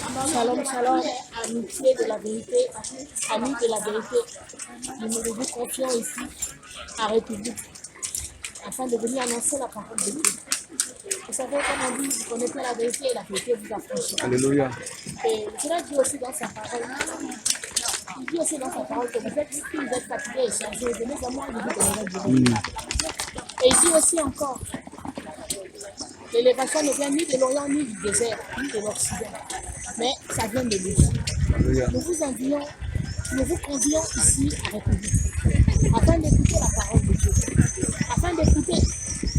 Shalom, shalom, amitié de la vérité, amis de la vérité. Nous nous confions ici à République afin de venir annoncer la parole de Dieu. Vous savez, comme on dit, vous connaissez la vérité et la vérité vous affranchira. Alléluia. Et cela dit aussi dans sa parole. Il dit aussi dans sa parole que vous êtes fatigués et chargés, venez à moi, je vous donnerai du repos. Et il dit aussi encore, l'élévation ne vient ni de l'Orient ni du désert, ni de l'Occident, mais ça vient de lui. Nous vous envions, nous vous convions ici à République, afin d'écouter la parole de Dieu, afin d'écouter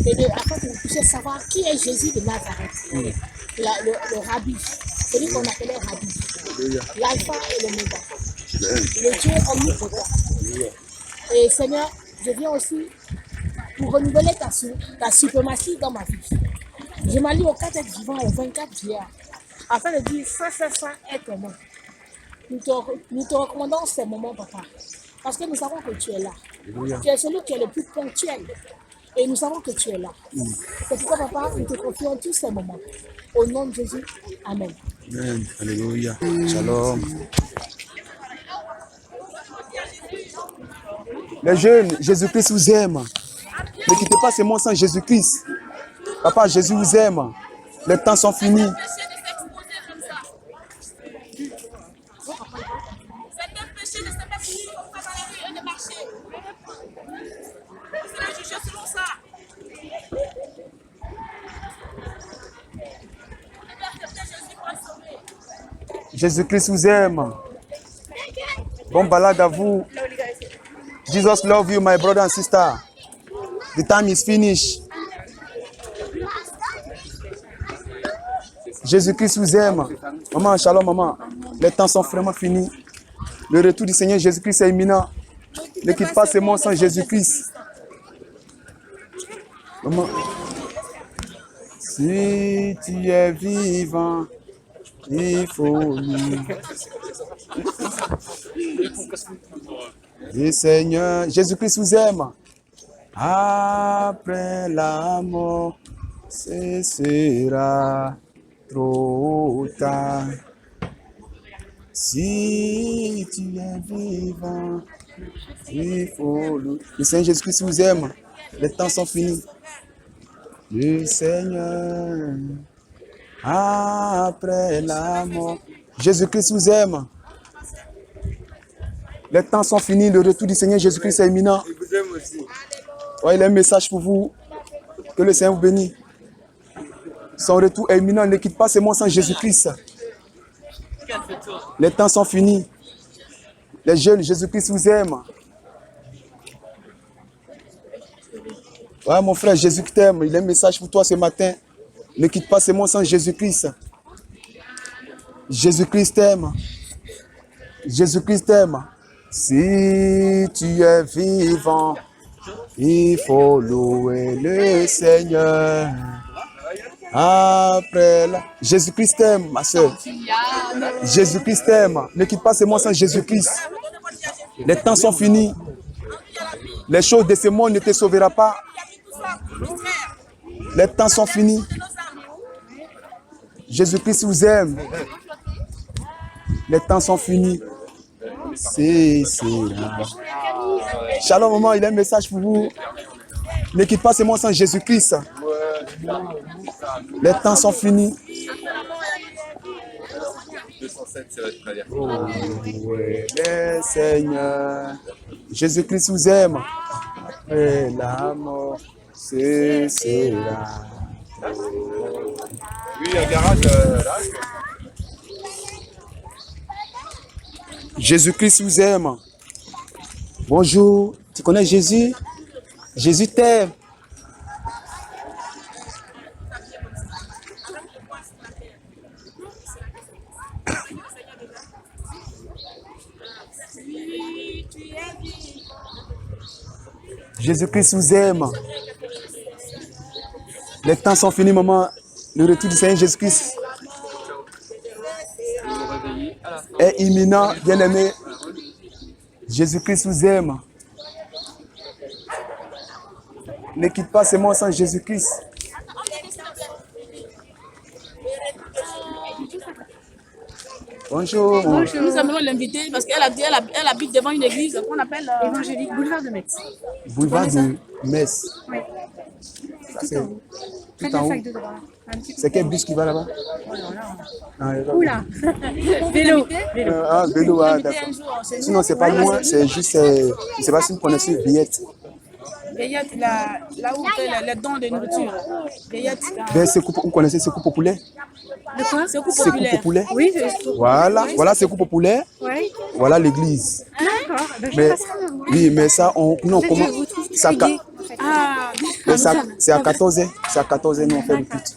et afin que vous puissiez savoir qui est Jésus de Nazareth, le rabbi, celui qu'on appelait rabbi, l'alpha et l'oméga, le Dieu omnipotent. Et Seigneur, je viens aussi pour renouveler ta suprématie dans ma vie. Je m'allie au 4 vivant au 24 juillet, afin de dire ça est ton nom. Nous te recommandons ces moments, papa, parce que nous savons que tu es là. Tu es celui qui est le plus ponctuel, et nous savons que tu es là. C'est pourquoi, papa, nous te confions tous ces moments. Au nom de Jésus, Amen. Amen. Alléluia. Shalom. Les jeunes, Jésus-Christ vous aime. Ne quittez pas ces mots sans Jésus-Christ. Papa, Jésus vous aime. Les temps sont finis. Jésus-Christ vous aime. Bon balade à vous. Jesus love you, my brother and sister. The time is finished. Jésus-Christ vous aime. Maman, shalom, maman. Les temps sont vraiment finis. Le retour du Seigneur Jésus-Christ est imminent. Ne quitte pas ces mots sans Jésus-Christ. Maman. Si tu es vivant, il faut nous. Et Seigneur, Jésus-Christ vous aime. Après la mort, ce sera trop tard. Si tu es vivant, il faut le Seigneur Jésus-Christ vous aime. Les temps sont finis. Le Seigneur, après la mort. Jésus-Christ vous aime. Les temps sont finis. Le retour du Seigneur Jésus-Christ est imminent. Il vous aime aussi. Ouais, il a un message pour vous. Que le Seigneur vous bénisse. Son retour est imminent. Ne quitte pas ces mots sans Jésus-Christ. Les temps sont finis. Les jeunes, Jésus-Christ vous aime. Ouais, mon frère, Jésus t'aime. Il a un message pour toi ce matin. Ne quitte pas ces mots sans Jésus-Christ. Jésus-Christ t'aime. Jésus-Christ t'aime. Si tu es vivant, il faut louer le Seigneur. Après la... Jésus-Christ t'aime, ma soeur. Jésus-Christ t'aime. Ne quitte pas ces mots sans Jésus-Christ. Les temps sont finis. Les choses de ce monde ne te sauveront pas. Les temps sont finis. Jésus-Christ vous aime. Les temps sont finis. C'est là. Shalom, maman, il a un message pour vous. Ne quitte pas ces mots sans Jésus-Christ. Les temps sont finis. 207, c'est la traverse. Oh, ouais, le Seigneur. Jésus-Christ vous aime. Et la mort, c'est là. Oui, il y a un garage là. Jésus-Christ vous aime. Bonjour, tu connais Jésus? Jésus t'aime. Jésus-Christ vous aime. Les temps sont finis, maman. Le retour du Seigneur Jésus-Christ est imminent, bien-aimé. Jésus-Christ vous aime. Ne quitte pas ces mots sans Jésus-Christ. Bonjour. Nous aimerions l'inviter parce qu'elle habite devant une église qu'on appelle Évangélique, boulevard de Metz. Boulevard de Metz. Oui. Ça, c'est Près de tout en la haut. fac de droit. Un petit peu. C'est quel bus qui va là-bas? Ah, Oula. Vélo. Ah, vélo, ah, inviter d'accord. un jour. C'est Sinon, c'est pas loin, c'est juste, je ne sais pas si vous connaissez Villette. Veillette, là où on fait les dons de nourriture. Veillette, Vous connaissez Secours Populaire? De quoi? c'est coup Secours populaire. Populaire. Oui, Voilà, voilà Secours Populaire. oui. Voilà l'église. D'accord. Ben, je Mais, passerai me voir. oui, mais ça, non, En fait, comment je vous trouve ça, très gai, en fait. Ah, mais ça, c'est à 14h. C'est à 14h, nous on fait le culte.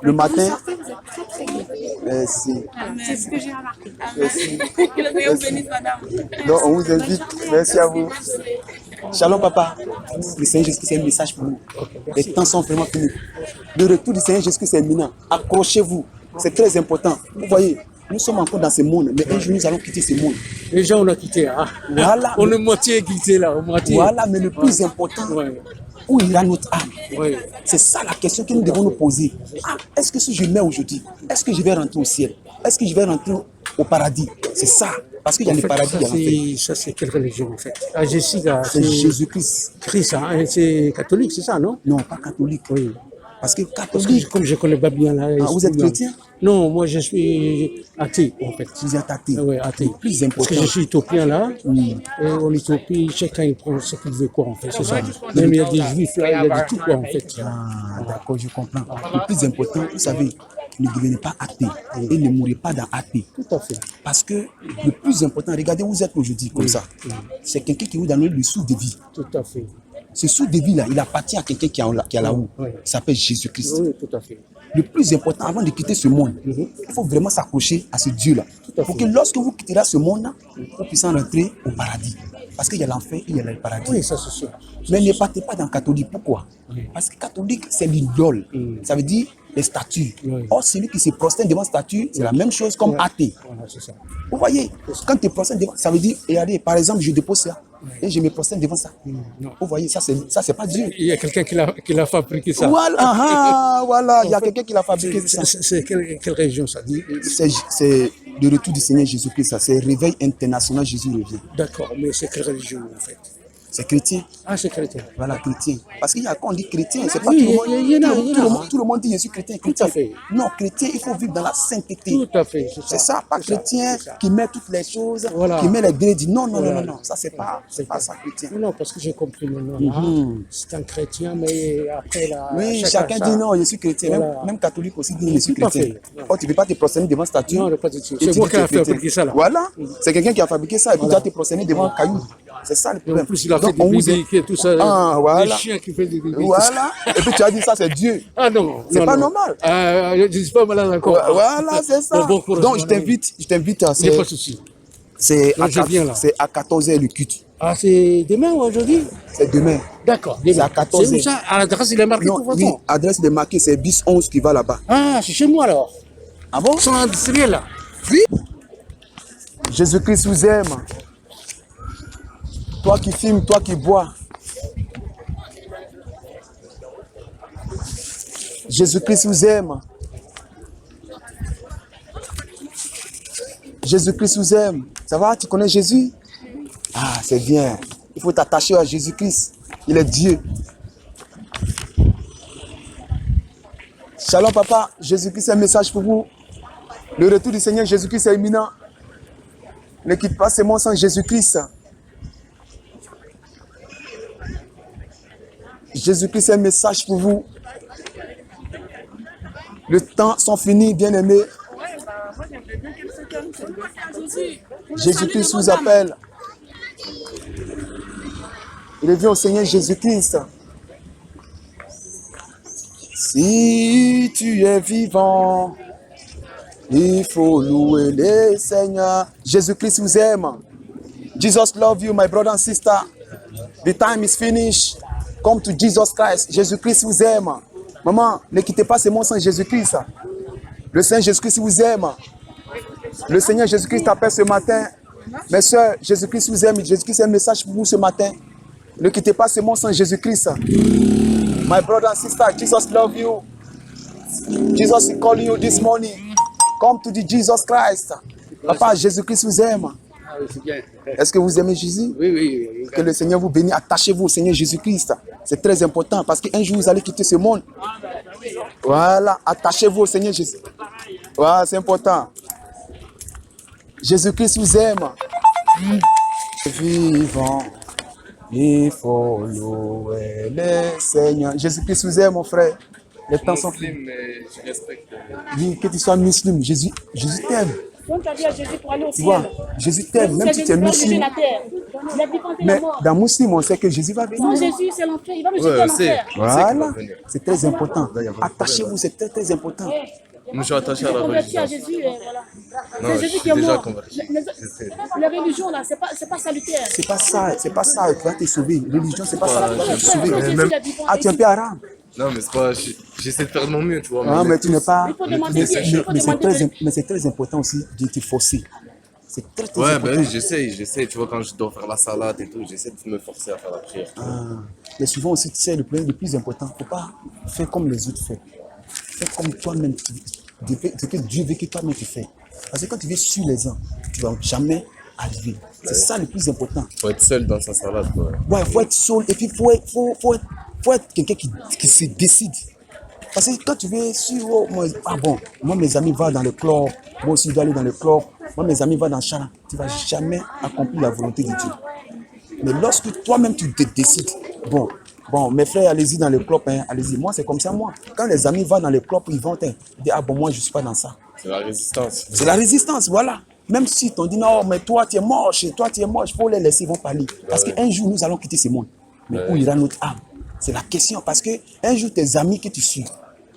Le matin, Vous êtes très très gai. merci. C'est ce que j'ai remarqué. Merci. que le Seigneur vous bénisse, madame. Donc, on vous invite. Merci à vous. Shalom, papa. Le Seigneur Jésus-Christ, c'est un message pour nous. Les temps sont vraiment finis. Le retour du Seigneur Jésus-Christ est imminent. Accrochez-vous. C'est très important. Vous voyez, nous sommes encore dans ce monde, mais un jour, nous allons quitter ce monde. Déjà, on a quitté. Hein? Voilà. On est moitié quitté là, moitié. Voilà, mais le plus important, Ouais. où ira notre âme? Ouais. C'est ça la question que nous devons nous poser. Ah, est-ce que si je meurs aujourd'hui, est-ce que je vais rentrer au ciel? Est-ce que je vais rentrer au paradis? C'est ça. Parce qu'il y a En le fait, paradis, il y a l'enfer. ça, c'est quelle religion en fait? Ah, Jessica, C'est Jésus-Christ. Christ, hein? C'est catholique, c'est ça, non? Non, pas catholique. Oui. Parce que Parce que catholique, comme je connais pas bien là. ah, vous êtes chrétien? Non, moi je suis athée en fait. Vous êtes athée. Oui, athée. Le plus Parce important. que je suis éthiopien là. Et en Éthiopie, chacun il prend ce qu'il veut quoi en fait, c'est ça. Même il y a des juifs là, il y a de tout quoi en fait. Ah, d'accord, je comprends. Le plus important, vous savez, ne devenez pas athée et ne mourrez pas dans athée. Tout à fait. Parce que le plus important, regardez où vous êtes aujourd'hui comme ça. C'est quelqu'un qui vous donne le sou de vie. Tout à fait. Ce sou de vie là, il appartient à quelqu'un qui est là-haut. Oui. Il s'appelle Jésus-Christ. Oui, tout à fait. Le plus important, avant de quitter ce monde, il faut vraiment s'accrocher à ce Dieu-là. à Pour fait. que lorsque vous quitterez ce monde-là, vous puissiez rentrer au paradis. Parce qu'il y a l'enfer et il y a le paradis. Oui, ça c'est sûr. Mais ne partez pas dans le catholique. Pourquoi? Parce que catholique, c'est l'idole. Ça veut dire les statues. Oui. Or, celui qui se prosterne devant statue, c'est la même chose comme athée. Voilà, c'est ça. Vous voyez, quand tu te prosternes devant, ça veut dire, regardez, par exemple, je dépose ça et je me prosterne devant ça. Non. Vous voyez, ça, c'est pas Dieu. Il y a quelqu'un qui l'a fabriqué ça. Voilà, voilà, il y a quelqu'un qui l'a fabriqué ça. C'est quelle région ça dit? C'est le retour du Seigneur Jésus-Christ, ça. C'est réveil international, Jésus revient. D'accord, mais c'est quelle religion en fait? C'est chrétien. Ah, c'est chrétien. Voilà, chrétien. Parce qu'il y a quand on dit chrétien, c'est pas Oui, tout le monde. il y en a, tout le- il y en tout le a. monde- Tout le monde dit je suis chrétien. chrétien. à fait. Non, chrétien, il faut vivre dans la sainteté. Tout à fait, c'est ça. C'est ça, pas C'est ça, chrétien c'est ça. qui met toutes les choses, Voilà. qui met les grédits. Non, non, Voilà. non, non, non. Ça, c'est pas ça, chrétien. Non, non, parce que j'ai compris maintenant. Là, c'est un chrétien, mais après là. Oui, chacun dit non, je suis chrétien. Voilà. Même catholique aussi dit je suis Tout à chrétien. fait. Oh, tu ne peux pas te prosterner devant statue. Non, pas du tout. et tu C'est dis moi que qui tu es a chrétien. fabriqué ça là. Voilà, c'est quelqu'un qui a fabriqué ça et puis tu Voilà. vas te prosterner devant un caillou. C'est ça le Et problème. en plus, il a fait Donc, des on vous bibliques et tout ça. Ah, voilà. Des chiens qui font des bibliques. Voilà. Et puis tu as dit ça, c'est Dieu. Ah non. C'est non, pas non. normal. Je ne suis pas malade encore. Voilà, c'est ça. Bon courage, Donc, je mon ami. t'invite à Il n'y a pas de souci. c'est Donc, je viens là. à 14h le culte. Ah, c'est demain ou aujourd'hui? C'est demain. D'accord. C'est à 14 C'est où ça? À l'adresse, il est marqué Non, pour votre oui, nom. adresse de marqué, c'est bis 11 qui va là-bas. Ah, c'est chez moi alors. Ah bon? Son industriel là. Jésus-Christ vous aime. Toi qui filmes, toi qui bois. Jésus-Christ vous aime. Jésus-Christ vous aime. Ça va, tu connais Jésus? Ah, c'est bien. Il faut t'attacher à Jésus-Christ. Il est Dieu. Shalom papa, Jésus-Christ, c'est un message pour vous. Le retour du Seigneur Jésus-Christ est imminent. Ne quitte pas ce monde sans Jésus-Christ. Jésus-Christ, c'est un message pour vous. Le temps sont finis, bien-aimés. Jésus-Christ vous appelle. Reviens au Seigneur Jésus-Christ. Si tu es vivant, il faut louer le Seigneur. Jésus-Christ vous aime. Jesus love you, my brother and sister. The time is finished. Come to Jesus Christ. Jésus-Christ vous aime. Maman, ne quittez pas ce monde sans Jésus-Christ. Le Seigneur Jésus-Christ vous aime. Le Seigneur Jésus-Christ t'appelle ce matin. Mes soeurs, Jésus-Christ vous aime. Jésus-Christ a un message pour vous ce matin. Ne quittez pas ce monde sans Jésus-Christ. My brother and sister, Jesus love you. Jesus is calling you this morning. Come to the Jesus Christ. Papa, Jésus-Christ vous aime. Ah oui, c'est bien. Est-ce que vous aimez Jésus? Oui, oui. Que le Seigneur vous bénisse. Attachez-vous au Seigneur Jésus-Christ. C'est très important parce qu'un jour vous allez quitter ce monde. Voilà, attachez-vous au Seigneur Jésus. Voilà, c'est important. Jésus-Christ vous aime. Vivant, il faut louer le Seigneur. Jésus-Christ vous aime, mon frère. Les temps sont Musulman, mais je respecte. Oui, que tu sois musulman, Jésus t'aime. Donc tu as dit à Jésus pour aller au Tu ciel. vois, Jésus t'aime, même si tu es musulman. la terre. Il a dit quand il est Mais mort. dans musulman, on sait que Jésus va Sans venir. Jésus, c'est l'enfer. Il va me Ouais, jeter en on sait. enfer. Voilà, c'est très important. Attachez-vous, c'est très très important. Moi, je suis attaché à la Converti à religion. Jésus, et voilà. Non, C'est je Jésus suis qui est déjà mort. converti. La religion, là, c'est pas salutaire. C'est pas ça qui va te sauver. Religion, c'est pas ça qui va te sauver. Quand Jésus même- l'a dit, Ah, tu es un peu arabe. Non, mais c'est pas. J'essaie de faire de mon mieux, tu vois. Ah, mais tu n'es pas. Il faut demander Mais Dieu, il faut demander c'est très important aussi de te forcer. C'est très très Ouais, important. ben oui, j'essaie. Tu vois, quand je dois faire la salade et tout, j'essaie de me forcer à faire la prière. Mais souvent aussi, tu sais, le problème le plus important, il ne faut pas faire comme les autres font. Fais comme toi-même, ce que Dieu veut que toi-même tu fais. Parce que quand tu vis sur les uns, tu ne vas jamais arriver. C'est ça le plus important. Faut être seul dans sa salade, quoi. Ouais, il faut être seul et puis il faut être quelqu'un qui se décide. Parce que quand tu veux sur, moi mes amis vont dans le club, moi aussi je dois aller dans le club, moi mes amis vont dans le champ, tu ne vas jamais accomplir la volonté de Dieu. Mais lorsque toi-même tu te décides, bon, mes frères, allez-y dans le club, hein, allez-y. Moi, c'est comme ça, moi. Quand les amis vont dans le club, ils vont dire, moi, je ne suis pas dans ça. C'est la résistance. C'est la résistance, voilà. Même si t'ont dit, non, mais toi, tu es moche, il faut les laisser, ils vont parler. Parce qu'un jour, nous allons quitter ce monde. Mais où ira notre âme? C'est la question. Parce qu'un jour, tes amis que tu suis,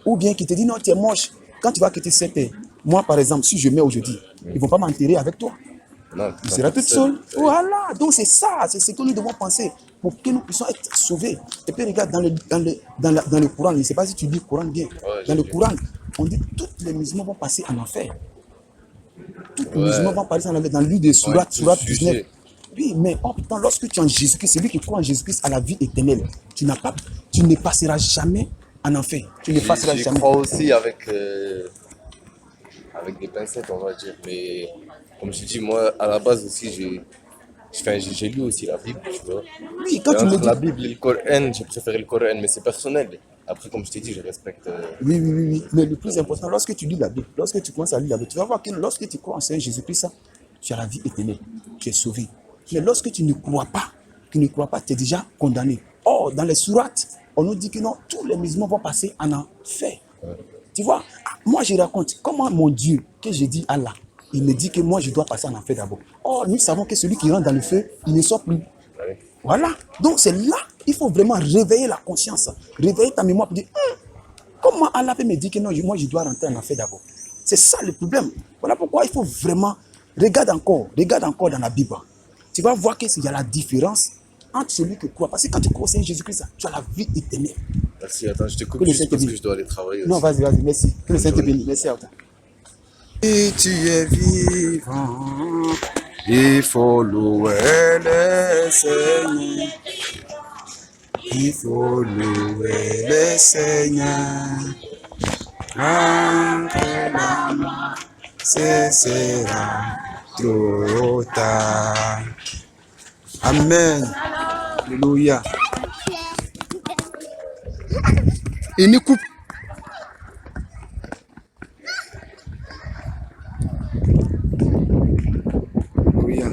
ou bien qui te disent, non, tu es moche, quand tu vas quitter cette terre, moi, par exemple, si je mets aujourd'hui, ils ne vont pas m'enterrer avec toi. Non, Tu seras toute seule. Voilà. Donc, c'est ça. C'est ce que nous devons penser pour que nous puissions être sauvés. Et puis, regarde, dans le Coran, je ne sais pas si tu lis le Coran bien. Dans le Coran, on dit que tous les musulmans vont passer en enfer. Tous les musulmans vont passer en enfer. Dans le livre de Surat 19. Oui, mais oh putain, lorsque tu es en Jésus-Christ, celui qui croit en Jésus-Christ a la vie éternelle. Tu ne passeras jamais en enfer. Tu ne passeras Je jamais. crois aussi avec des pincettes, on va dire. Mais comme je dis, moi, à la base aussi, j'ai lu aussi la Bible, tu vois. Oui, quand Et tu me entre dis. la Bible et le Coran, j'ai préféré le Coran, mais c'est personnel. Après, comme je t'ai dit, je respecte. Oui. Mais le plus important, lorsque tu lis la Bible, lorsque tu commences à lire la Bible, tu vas voir que lorsque tu crois en Seigneur Jésus-Christ, tu as la vie éternelle, tu es sauvé. Mais lorsque tu ne crois pas, tu es déjà condamné. Or, dans les sourates, on nous dit que non, tous les musulmans vont passer en enfer. Tu vois, moi je raconte comment mon Dieu, que j'ai dit Allah, il me dit que moi je dois passer en enfer d'abord. Or, nous savons que celui qui rentre dans le feu, il ne sort plus. Voilà. Donc c'est là, il faut vraiment réveiller la conscience, réveiller ta mémoire pour dire, comment Allah peut me dire que non, moi je dois rentrer en enfer d'abord. C'est ça le problème. Voilà pourquoi il faut vraiment, regarde encore dans la Bible. Tu vas voir qu'il y a la différence entre celui qui croit. Parce que quand tu crois au Seigneur Jésus-Christ, tu as la vie éternelle. Merci, attends, je te coupe Que le juste Seigneur parce te que je dois aller travailler. Non, aussi. vas-y, merci. Que le Seigneur te bénisse. Merci à toi. Et tu es vivant, il faut louer le Seigneur. Il faut louer le Seigneur. Après la mort, ce sera trop tard. Amen. Alléluia. Et nous coupe. Alléluia.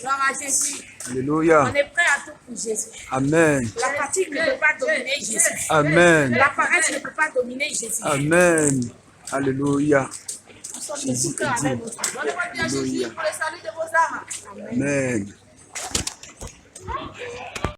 Gloire à Jésus. Alléluia. On est prêt à tout pour Jésus. Amen. La fatigue ne peut pas dominer Jésus. Amen. La paresse ne peut pas dominer Jésus. Amen. Alléluia. Nous sommes de tout cœur avec vous. Donnez-moi bien Jésus pour le salut de vos âmes. Amen. Amen.